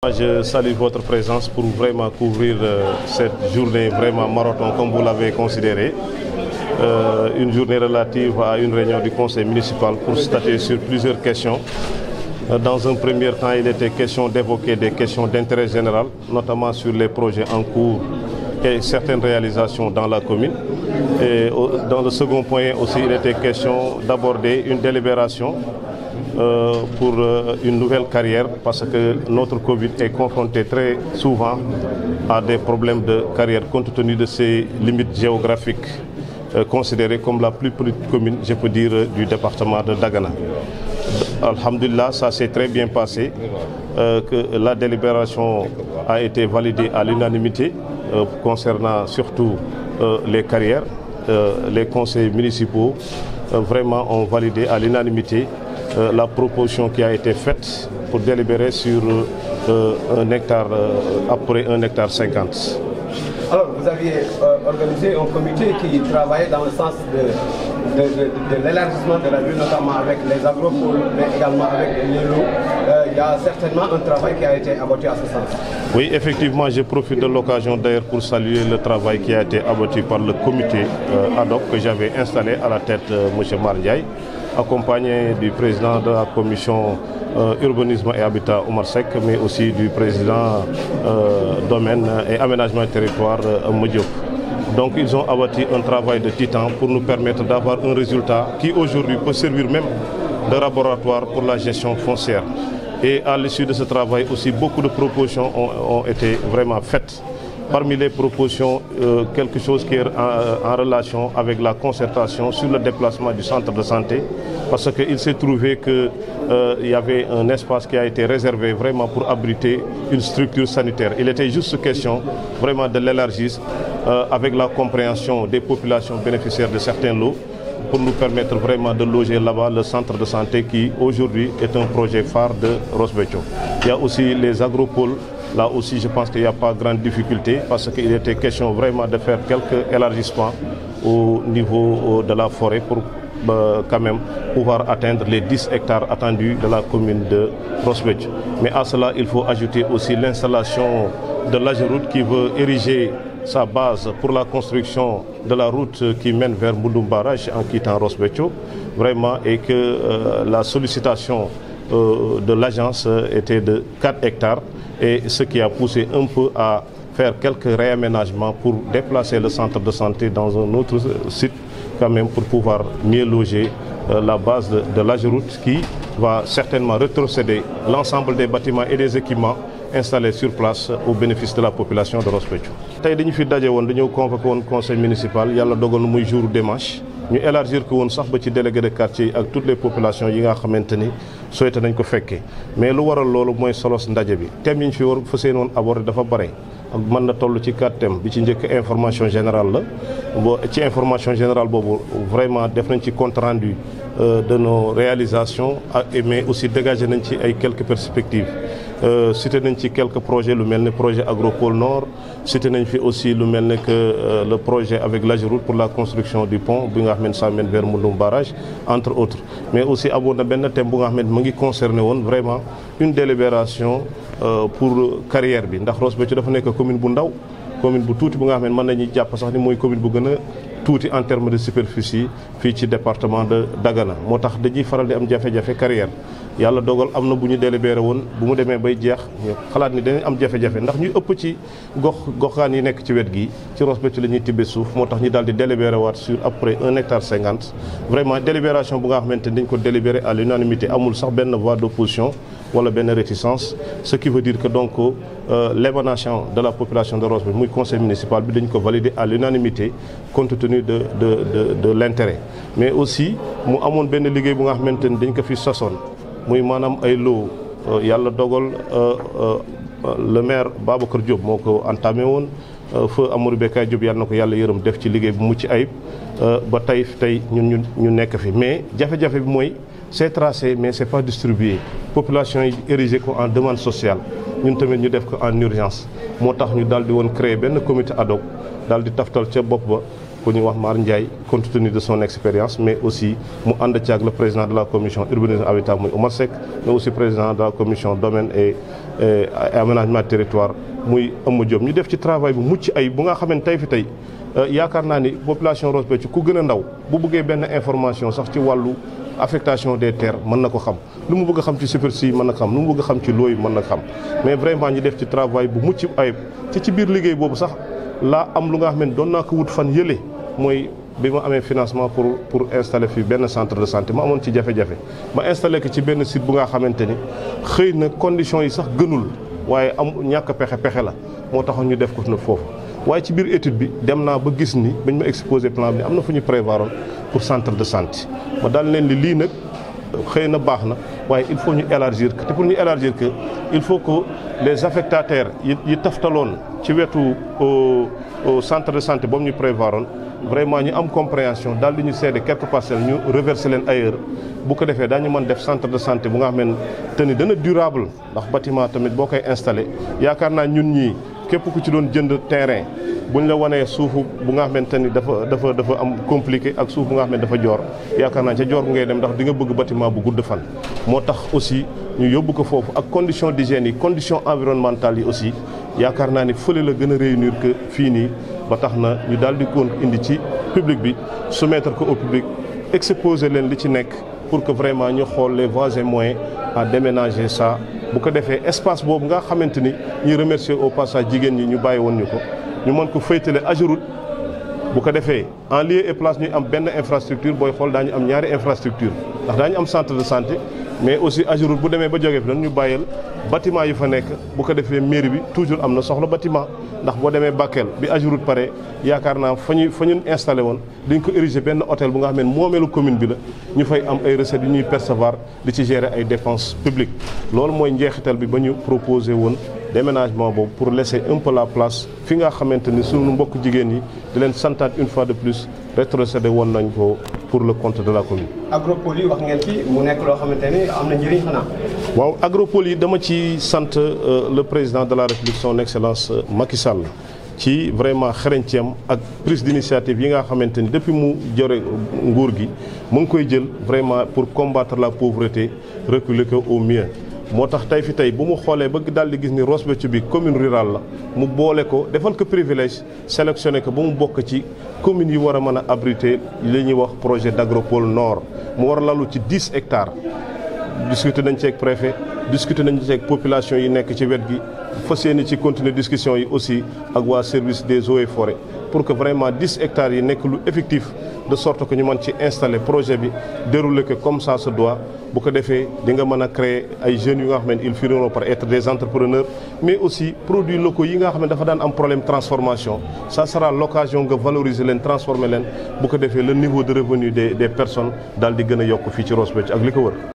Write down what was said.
Je salue votre présence pour vraiment couvrir cette journée vraiment marathon comme vous l'avez considéré. Une journée relative à une réunion du conseil municipal pour statuer sur plusieurs questions. Dans un premier temps, il était question d'évoquer des questions d'intérêt général, notamment sur les projets en cours et certaines réalisations dans la commune. Et dans le second point aussi, il était question d'aborder une délibération pour une nouvelle carrière parce que notre Covid est confronté très souvent à des problèmes de carrière compte tenu de ses limites géographiques considérées comme la plus petite commune, je peux dire, du département de Dagana. Alhamdulillah, ça s'est très bien passé, que la délibération a été validée à l'unanimité concernant surtout les carrières. Les conseils municipaux vraiment ont validé à l'unanimité la proposition qui a été faite pour délibérer sur un hectare, après 1,50 hectare. Alors, vous aviez organisé un comité qui travaillait dans le sens de l'élargissement de la ville, notamment avec les agropoles, mais également avec les lots. Il y a certainement un travail qui a été abouti à ce sens. Oui, effectivement, je profite de l'occasion d'ailleurs pour saluer le travail qui a été abouti par le comité ad hoc que j'avais installé à la tête M. Mardiaye, accompagné du président de la commission urbanisme et habitat Omar Seck, mais aussi du président domaine et aménagement du territoire Modiop. Donc ils ont abattu un travail de titan pour nous permettre d'avoir un résultat qui aujourd'hui peut servir même de laboratoire pour la gestion foncière. Et à l'issue de ce travail aussi, beaucoup de propositions ont été vraiment faites. Parmi les propositions, quelque chose qui est en relation avec la concertation sur le déplacement du centre de santé, parce qu'il s'est trouvé qu'il y avait un espace qui a été réservé vraiment pour abriter une structure sanitaire. Il était juste question vraiment de l'élargir avec la compréhension des populations bénéficiaires de certains lots pour nous permettre vraiment de loger là-bas le centre de santé qui aujourd'hui est un projet phare de Ross Béthio. Il y a aussi les agropoles. Là aussi, je pense qu'il n'y a pas grande difficulté parce qu'il était question vraiment de faire quelques élargissements au niveau de la forêt pour quand même pouvoir atteindre les 10 hectares attendus de la commune de Ross Béthio. Mais à cela, il faut ajouter aussi l'installation de l'AGEROUTE qui veut ériger sa base pour la construction de la route qui mène vers Mboudoum Barrage en quittant Ross Béthio. Vraiment, et que la sollicitation de l'agence était de 4 hectares. Et ce qui a poussé un peu à faire quelques réaménagements pour déplacer le centre de santé dans un autre site quand même pour pouvoir mieux loger la base de l'AGEROUTE qui va certainement rétrocéder l'ensemble des bâtiments et des équipements installés sur place au bénéfice de la population de Ross Béthio. Tey dañu fi daje woon dañoo convoqué woon conseil municipal yàlla dogal muy jour dimanche ñu élargir ko woon sax ba ci délégué de quartier ak toutes les populations yi nga xamante ni souhaité nañ ko fekkee mais lu waral loolu mooy solos ndaje bi thème yi ñu fi war fa seen woon aborder dafa bare ak mën na toll ci 4 thèmes bi ci njëkk information générale la bo ci information générale boobu vraiment def nañ ci compte rendu de nos réalisations mais aussi dégagé nañ ci ay quelques perspectives. Cité nañ ci quelques projets lu mel ne projet Agropole Nord cité nañ fi aussi lu mel ne que le projet avec l'AGEROUTE pour la construction du pont bi nga xam ne ça mène vers Mboudoum Barrage entre autres. Mais aussi amoon na benn thème bu nga xam ne mu ngi concerné woon vraiment une délibération pour carrière bi ndax Ross Béthio dafa nekk commune bu ndaw commune bu tuuti bu nga xam ne mën nañu jàpp sax ni mooy commune bu gën a tuuti en termes de superficie fii ci département de Dagana moo tax dañuy faral di am jafe-jafe carrière. yàlla dogal am na bu ñu délibéré woon bu mu demee bay jeex ñu xalaat ni dañuy am jafe-jafe ndax ñuy ëpp ci goxaan yi nekk ci wet gi ci Ross Béthio la ñuy tibbee suuf moo tax ñu daal di délibéré waat sur après 1,50 hectare. Vraiment délibération bu nga xamante ni dañ ko délibéré à l'unanimité amul sax benn voix d'opposition wala benn réticence ce qui veut dire que donc l'émanation de la population de Ross Béthio muy conseil municipal bi dañ ko validé à l'unanimité compte tenu de l'intérêt. Mais aussi mu amoon benn liggéey bu nga xamante ni dañ ko fi sasoon muy maanaam ay loo yàlla dogal le maire Babacar Diop moo ko entamé woon feu Amadou Bekay Diop yàlla na ko yàlla yërëm def ci liggéey bu mucc ayib ba tey ñun ñu nekk fi mais jafe-jafe bi mooy c'est tracé mais c'est pas distribué population yi érigé ko en demande sociale ñun tamit ñu def ko en urgence moo tax ñu daal di woon créer benn comité ad hoc daal di taftal ca bopp ba ku ñuy wax Mar Ndiaye compte tenu de son expérience, mais aussi mu ànd ci ak le président de la commission urbanisme habitat muy Oumar Seck, mais aussi président de la commission domaine et aménagement territoire muy Eumeu Diop. ñu def ci travail bu mucc ay bu nga xamante tey fi tey yaakaar naa ni population Ross Béthio ku gën a ndaw bu bëggee benn information sax ci wàllu affectation des terres mën na ko xam, lu mu bëgg a xam ci superficie mën na ko xam, lu mu bëgg a xam ci looy mën na ko xam. Mais vraiment ñu def ci travail bu mucc ayib ci biir liggéey boobu sax laa am lu nga xam ne doon naa ko wut fan yële mooy bi ma amee financement pour installer fii benn centre de santé ma amoon ci jafe-jafe ma installé ko ci benn site bu nga xamante ni xëy na conditions yi sax gënul waaye am ñàkk pexe la moo taxoon ñu def ko na foofu. waaye ci biir étude bi dem naa ba gis ni bañ ma exposé plan bi am na fu ñu prévoiroon pour centre de santé ma daal leen lii nag xëy na baax na waaye il faut ñu élargir que te pour ñu élargir que il faut que les affectataires yi taftaloon ci wetu au centre de santé boobu ñu prévoiroon vraiment ñu am compréhension daal di ñu céder quelques parcelles ñu reverser leen ailleurs bu ko defee daañu mën def centre de santé bu nga xamante ni dana durable ndax bâtiment tamit boo koy installé yaakaar naa ñun ñii képp ku ci doon jënd terrain buñ la wanee suufu bu nga xamante ni dafa am compliqué ak suuf bu nga xam ne dafa joor yaakaar naa ca joor bu ngay dem ndax di nga bëgg bâtiment bu gudd fan. moo tax aussi ñu yóbbu ko foofu ak conditions d'hygiène yi conditions environnementales yi aussi yaakaar naa ni fële la gën a réunir que fii nii ba tax na ñu daal di ko indi ci public bi soumettre ko au public exposer leen li ci nekk pour que vraiment ñu xool les voies et moyens à déménager ça. bu ko defee espace boobu nga xamante ni ñuy remercier au passage jigéen ñi ñu bàyyi woon ñu ko ñu mën ko faytale AGEROUTE bu ko defee en lieu et place ñuy am benn infrastructure booy xool daañu am ñaari infrastructure ndax daañu am centre de santé mais aussi AGEROUTE bu demee ba jógee fi dañu ñu bàyyil bâtiment yi fa nekk bu ko defee mairie bi toujours am na soxla bâtiment ndax boo demee Bakel bi AGEROUTE pare yaakaar naa fa ñu installé woon dañ ko ériger benn hôtel bu nga xam ne moomeelu commune bi la ñu fay am ay recettes yu ñuy percevoir di ci gérer ay dépenses publiques loolu mooy njeexital bi ba ñu proposé woon déménagement boobu pour laisser un peu la place fi nga xamante ni sunu mbokk jigéen yi di leen santaat une fois de plus rétrocédé woon nañ ko pour le compte de la commune. Agropole yi wax ngeen ci mu nekk loo xamante ni am na njëriñ xanaa. waaw Agropole yi dama ci sant le président de la République son excellence Macky Sall ci vraiment xarañteem ak prise d'initiative yi nga xamante ni depuis mu jore nguur gi mu ngi koy jël vraiment pour combattre la pauvreté reculer ko au mieux. moo tax tey fi tey bu mu xoolee ba daal di gis ni Ross Béthio bi commune rurale la mu boole ko defal ko privilège sélectionné ko ba mu bokk ci communes yi war a mën a abriter li ñuy wax projet d'agropole nord mu war a lalu ci 10 hectares. discuter nañ ci ak préfet discuter nañ ci ak population yi nekk ci wet gi fas yéene ci continuer discussion yi aussi ak waa service des eaux et forêts pour que vraiment 10 hectares yi nekk lu effectif de sorte que ñu mën ci installer projet bi dérouler que comme ça se doit bu ko defee di nga mën a créer ay jeunes yu nga xam ne ils finiront par être des entrepreneurs mais aussi produits locaux yi nga xam ne dafa daan am problème transformation ça sera l'occasion nga valoriser leen transformer leen bu ko defee le niveau de revenu des personnes daal di gën a yokk fii ci Ross Béthio ak li ko wër